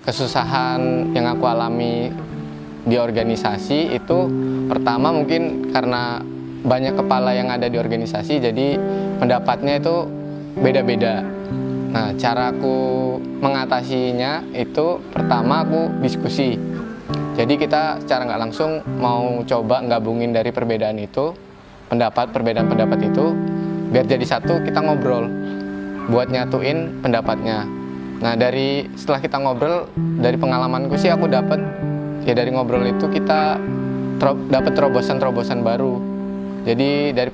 Kesusahan yang aku alami di organisasi itu pertama mungkin karena banyak kepala yang ada di organisasi, jadi pendapatnya itu beda-beda. Nah, cara aku mengatasinya itu pertama aku diskusi. Jadi kita secara nggak langsung mau coba gabungin dari perbedaan itu, perbedaan pendapat itu, biar jadi satu, kita ngobrol buat nyatuin pendapatnya. Nah, setelah kita ngobrol, dari pengalamanku sih aku dapat ya dari ngobrol itu kita dapat terobosan-terobosan baru. Jadi dari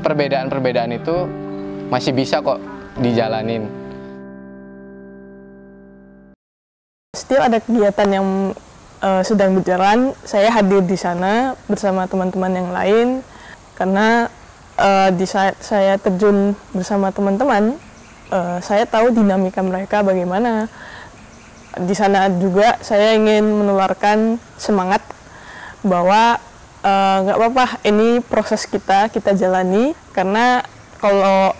perbedaan-perbedaan itu masih bisa kok dijalanin. Setiap ada kegiatan yang sedang berjalan, saya hadir di sana bersama teman-teman yang lain karena di saat saya terjun bersama teman-teman, saya tahu dinamika mereka bagaimana. Di sana juga saya ingin menularkan semangat bahwa nggak apa-apa, ini proses kita jalani, karena kalau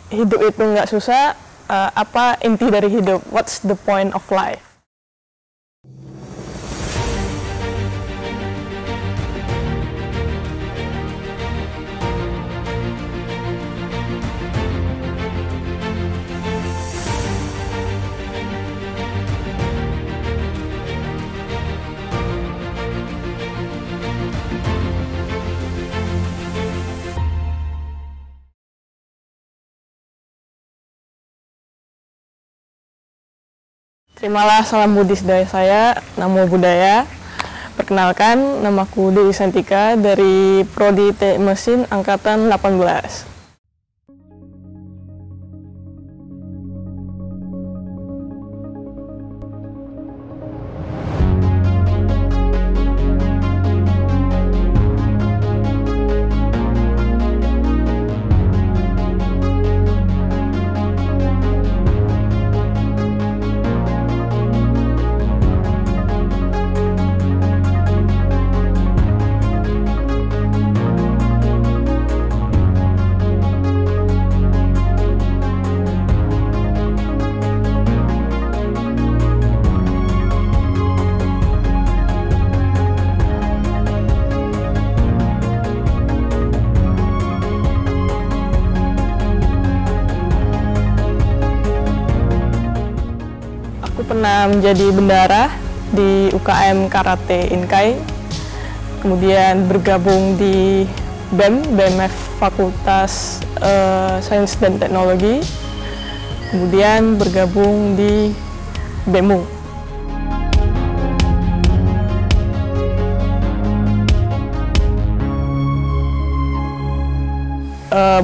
hidup itu nggak susah, apa inti dari hidup? What's the point of life? Terimalah salam Buddhis dari saya, Namo Buddhaya. Perkenalkan, namaku Dewi Santika dari Prodi Teknik Mesin Angkatan 18. Pernah menjadi bendara di UKM Karate Inkai, kemudian bergabung di BEMF Fakultas Sains dan Teknologi, kemudian bergabung di BEMU.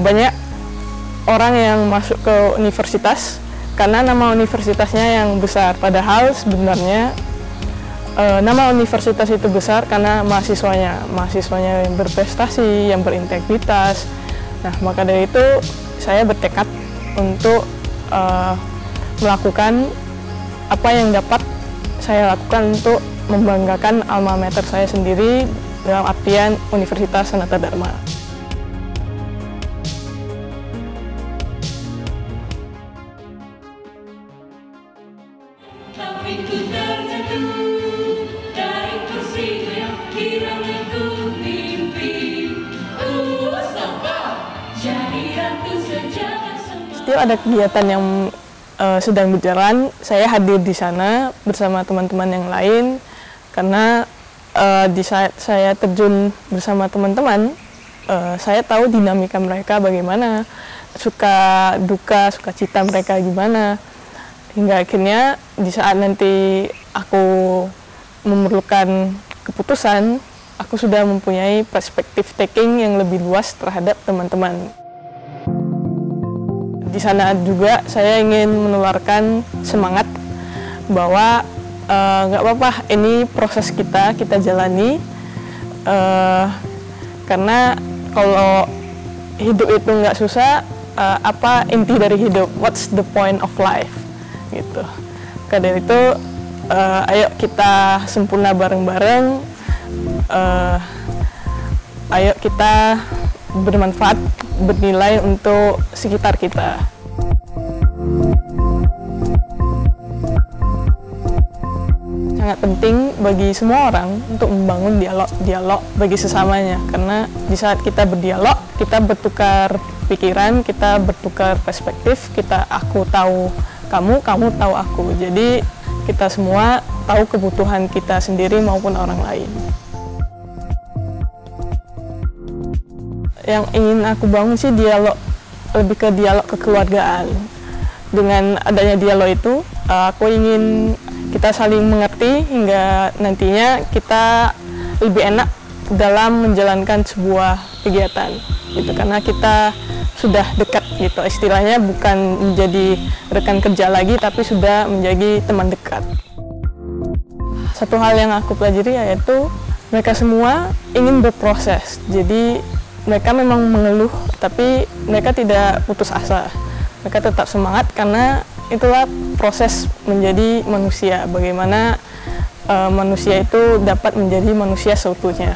Banyak orang yang masuk ke universitas karena nama universitasnya yang besar, padahal sebenarnya nama universitas itu besar karena mahasiswanya yang berprestasi, yang berintegritas. Nah, maka dari itu saya bertekad untuk melakukan apa yang dapat saya lakukan untuk membanggakan alma mater saya sendiri dalam artian Universitas Sanata Dharma. Setiap ada kegiatan yang sedang berjalan, saya hadir di sana bersama teman-teman yang lain karena di saat saya terjun bersama teman-teman, saya tahu dinamika mereka bagaimana, suka duka, sukacita mereka gimana, hingga akhirnya di saat nanti aku memerlukan keputusan, aku sudah mempunyai perspektif taking yang lebih luas terhadap teman-teman. Di sana juga saya ingin menularkan semangat bahwa nggak apa-apa, ini proses kita jalani, karena kalau hidup itu nggak susah, apa inti dari hidup? What's the point of life? Gitu. Karena itu, ayo kita sempurna bareng-bareng, ayo kita bermanfaat, bernilai untuk sekitar kita. sangat penting bagi semua orang untuk membangun dialog bagi sesamanya, karena di saat kita berdialog, kita bertukar pikiran, kita bertukar perspektif, aku tahu kamu tahu aku. Jadi kita semua tahu kebutuhan kita sendiri maupun orang lain. Yang ingin aku bangun sih dialog, lebih ke dialog kekeluargaan. Dengan adanya dialog itu, aku ingin kita saling mengerti hingga nantinya kita lebih enak dalam menjalankan sebuah kegiatan gitu, karena kita sudah dekat gitu, istilahnya bukan menjadi rekan kerja lagi tapi sudah menjadi teman dekat. Satu hal yang aku pelajari yaitu mereka semua ingin berproses, jadi mereka memang mengeluh tapi mereka tidak putus asa, mereka tetap semangat karena itulah proses menjadi manusia, bagaimana manusia itu dapat menjadi manusia seutuhnya.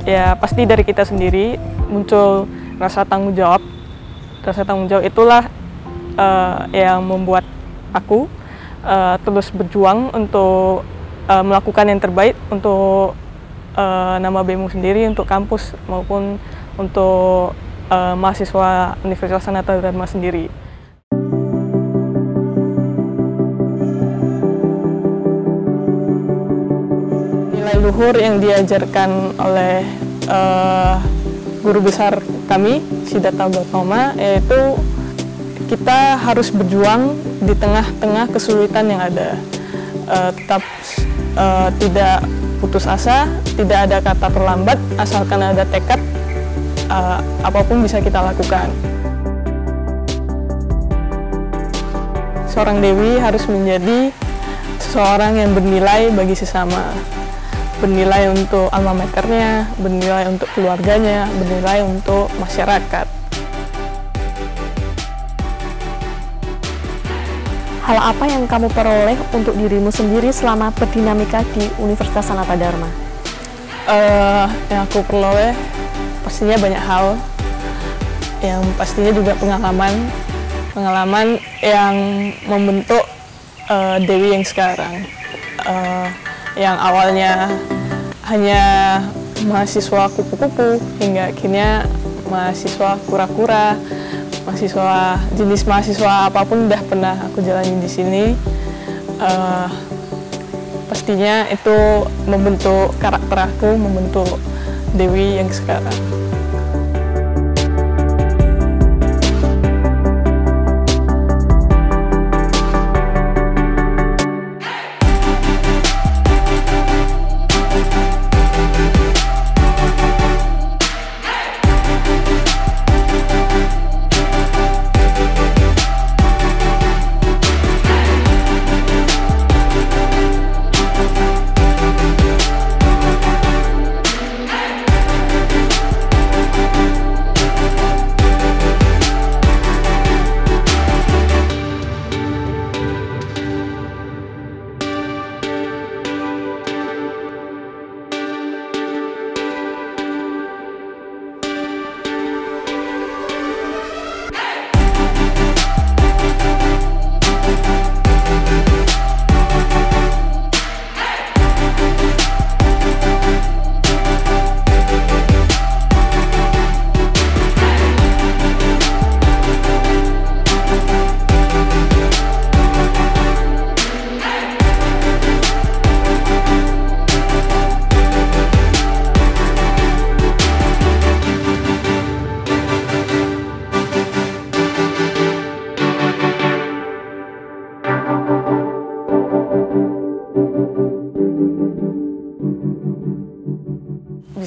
Ya pasti dari kita sendiri muncul rasa tanggung jawab. Rasa tanggung jawab itulah yang membuat aku terus berjuang untuk melakukan yang terbaik untuk nama BEMU sendiri, untuk kampus maupun untuk mahasiswa Universitas Sanata Dharma sendiri. Nilai luhur yang diajarkan oleh guru besar kami, Siddhartha Gautama, yaitu kita harus berjuang di tengah-tengah kesulitan yang ada. Tetap tidak putus asa, tidak ada kata terlambat, asalkan ada tekad, apapun bisa kita lakukan. Seorang Dewi harus menjadi seseorang yang bernilai bagi sesama. Bernilai untuk alma maternya, bernilai untuk keluarganya, bernilai untuk masyarakat. Hal apa yang kamu peroleh untuk dirimu sendiri selama berdinamika di Universitas Sanata Dharma? Yang aku peroleh pastinya banyak hal. Yang pastinya juga pengalaman yang membentuk Dewi yang sekarang. Yang awalnya hanya mahasiswa kupu-kupu hingga akhirnya mahasiswa kura-kura, jenis mahasiswa apapun udah pernah aku jalani di sini. Pastinya itu membentuk karakter aku, membentuk Dewi yang sekarang.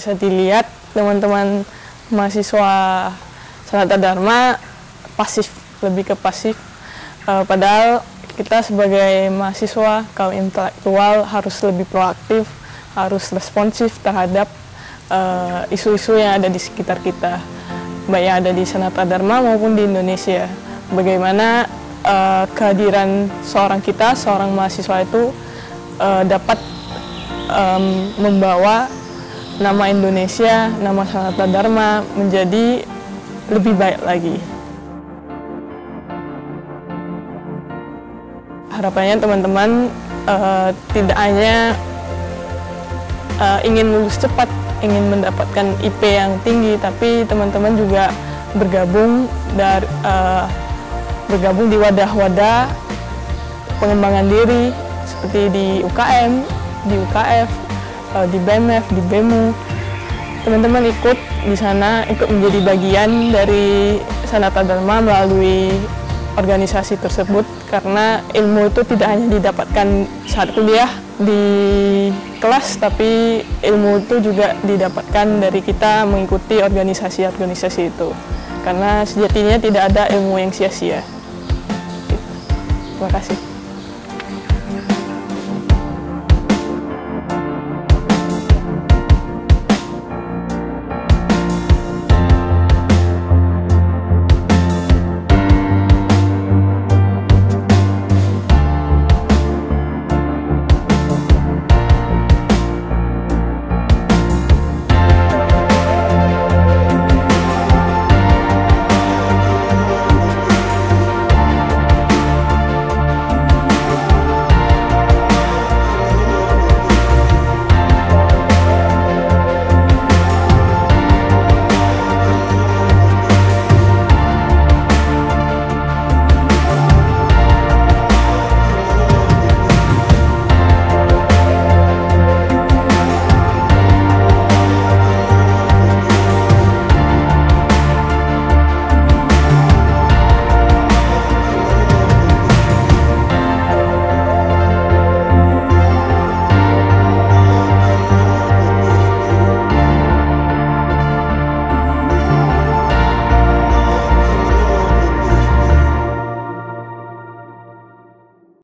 bisa dilihat teman-teman mahasiswa Sanata Dharma pasif, lebih ke pasif. Padahal kita sebagai mahasiswa kaum intelektual harus lebih proaktif, harus responsif terhadap isu-isu yang ada di sekitar kita, baik yang ada di Sanata Dharma maupun di Indonesia. Bagaimana kehadiran seorang mahasiswa itu dapat membawa nama Indonesia, nama Sanata Dharma menjadi lebih baik lagi. Harapannya teman-teman tidak hanya ingin lulus cepat, ingin mendapatkan IP yang tinggi, tapi teman-teman juga bergabung di wadah-wadah pengembangan diri seperti di UKM, di UKF, di BEMF, di BEMU. Teman-teman ikut di sana, ikut menjadi bagian dari Sanata Dharma melalui organisasi tersebut, karena ilmu itu tidak hanya didapatkan saat kuliah di kelas, tapi ilmu itu juga didapatkan dari kita mengikuti organisasi-organisasi itu, karena sejatinya tidak ada ilmu yang sia-sia. Terima kasih.